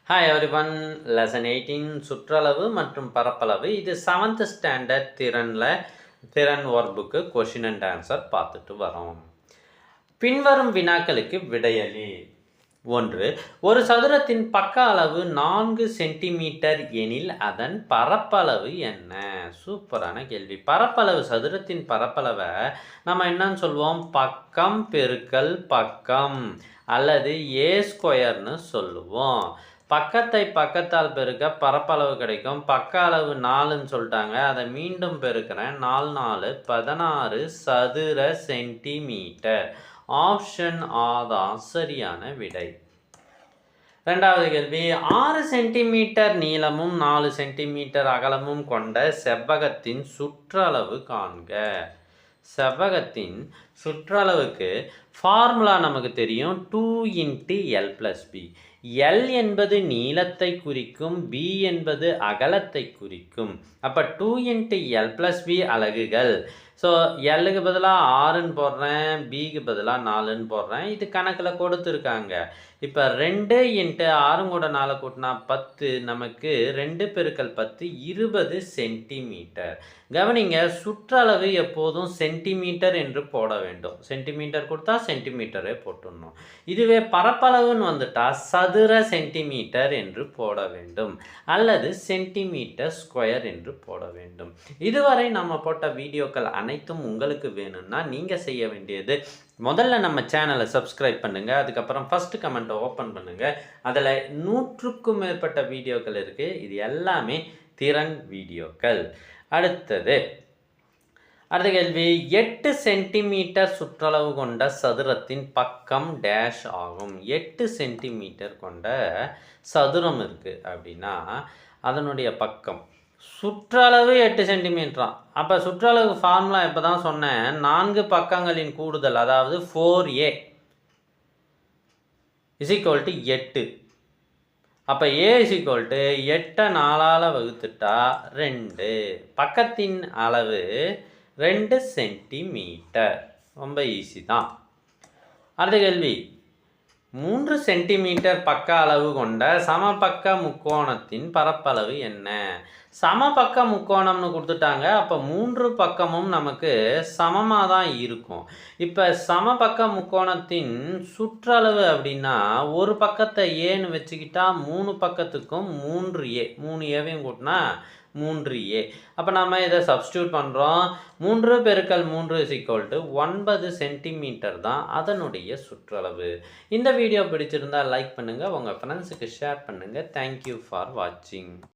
Hi everyone, lesson 18 சுற்றளவு மற்றும் பரப்பளவு. இது 7th ஸ்டாண்டர்ட் திறன் ஒர்க்புக்கு கொஷின் அண்ட் ஆன்சர் பார்த்துட்டு வரோம். பின்வரும் வினாக்களுக்கு விடையளி. 1. ஒரு சதுரத்தின் பக்க அளவு 4 சென்டிமீட்டர் எனில் அதன் பரப்பளவு என்ன? சூப்பரான கேள்வி. பரப்பளவு, சதுரத்தின் பரப்பளவை நம்ம என்னன்னு சொல்லுவோம்? பக்கம் பெருக்கல் பக்கம் அல்லது ஏ ஸ்கொயர்னு சொல்லுவோம். பக்கத்தை பக்கத்தால் பெருக்க பரப்பளவு கிடைக்கும். பக்க அளவு 4ன்னு சொல்லிட்டாங்க, அதை மீண்டும் பெருக்கிறேன். 4 4 16 சதுர சென்டிமீட்டர். ஆப்ஷன் ஆ தான் சரியான விடை. 2வது கேள்வி. 6 சென்டிமீட்டர் நீளமும் 4 சென்டிமீட்டர் அகலமும் கொண்ட செவ்வகத்தின் சுற்றளவு காண்க. செவ்வகத்தின் சுற்றளவுக்கு ஃபார்முலா நமக்கு தெரியும், 2 × L+B. L என்பது நீளத்தை குறிக்கும், B என்பது அகலத்தை குறிக்கும். அப்போ 2 × L+B அலகுகள். ஸோ எல்லுக்கு பதிலாக 6ன்னு போடுறேன், பிக்கு பதிலாக 4ன்னு போடுறேன். இது கணக்கில் கொடுத்துருக்காங்க. இப்போ 2 × 6 கூட 4 கூட்டினா 10, நமக்கு 2 × 10 20 சென்டிமீட்டர். கவனிங்க, சுற்றளவு எப்போதும் சென்டிமீட்டர் என்று போட வேண்டும். சென்டிமீட்டர் கொடுத்தா சென்டிமீட்டரே போட்டுடணும். இதுவே பரப்பளவுன்னு வந்துட்டா சதுர சென்டிமீட்டர் என்று போட வேண்டும் அல்லது சென்டிமீட்டர் ஸ்கொயர் என்று போட வேண்டும். இதுவரை நம்ம போட்ட வீடியோக்கள் அனைத்தும் உங்களுக்கு வேணும்னா நீங்கள் செய்ய வேண்டியது, முதல்ல நம்ம சேனலை சப்ஸ்கிரைப் பண்ணுங்கள். அதுக்கப்புறம் ஃபஸ்ட்டு கமெண்ட்டை ஓப்பன் பண்ணுங்கள். அதில் 100க்கும் மேற்பட்ட வீடியோக்கள் இருக்குது. இது எல்லாமே திறன் வீடியோக்கள். அடுத்த கேள்வி. 8 சென்டிமீட்டர் சுற்றளவு கொண்ட சதுரத்தின் பக்கம் டேஷ் ஆகும். 8 சென்டிமீட்டர் கொண்ட சதுரம் இருக்குது அப்படின்னா அதனுடைய பக்கம், சுற்றளவு 8 சென்டிமீட்டராம். அப்போ சுற்றளவு ஃபார்முலா இப்போ தான் சொன்னேன், 4 பக்கங்களின் கூடுதல், அதாவது 4a = 8. அப்போ a = 8 4ஆல் வகுத்துட்டா 2. பக்கத்தின் அளவு 2 சென்டிமீட்டர். ரொம்ப ஈஸி தான். அடுத்த கேள்வி. 3 சென்டிமீட்டர் பக்க அளவு கொண்ட சமபக்க முக்கோணத்தின் பரப்பளவு என்ன? சமபக்க முக்கோணம்னு கொடுத்துட்டாங்க. அப்போ 3 பக்கமும் நமக்கு சமமாக தான் இருக்கும். இப்போ சமபக்க முக்கோணத்தின் சுற்றளவு அப்படின்னா ஒரு பக்கத்தை ஏன்னு வச்சுக்கிட்டா 3 பக்கத்துக்கும் 3a, 3aவையும் கூட்டினா 3a. அப்போ நம்ம இதை சப்ஸ்டியூட் பண்ணுறோம். 3 × 3 = 9 சென்டிமீட்டர் தான் அதனுடைய சுற்றளவு. இந்த வீடியோ பிடிச்சிருந்தால் லைக் பண்ணுங்கள், உங்கள் ஃப்ரெண்ட்ஸுக்கு ஷேர் பண்ணுங்கள். தேங்க்யூ ஃபார் வாட்சிங்.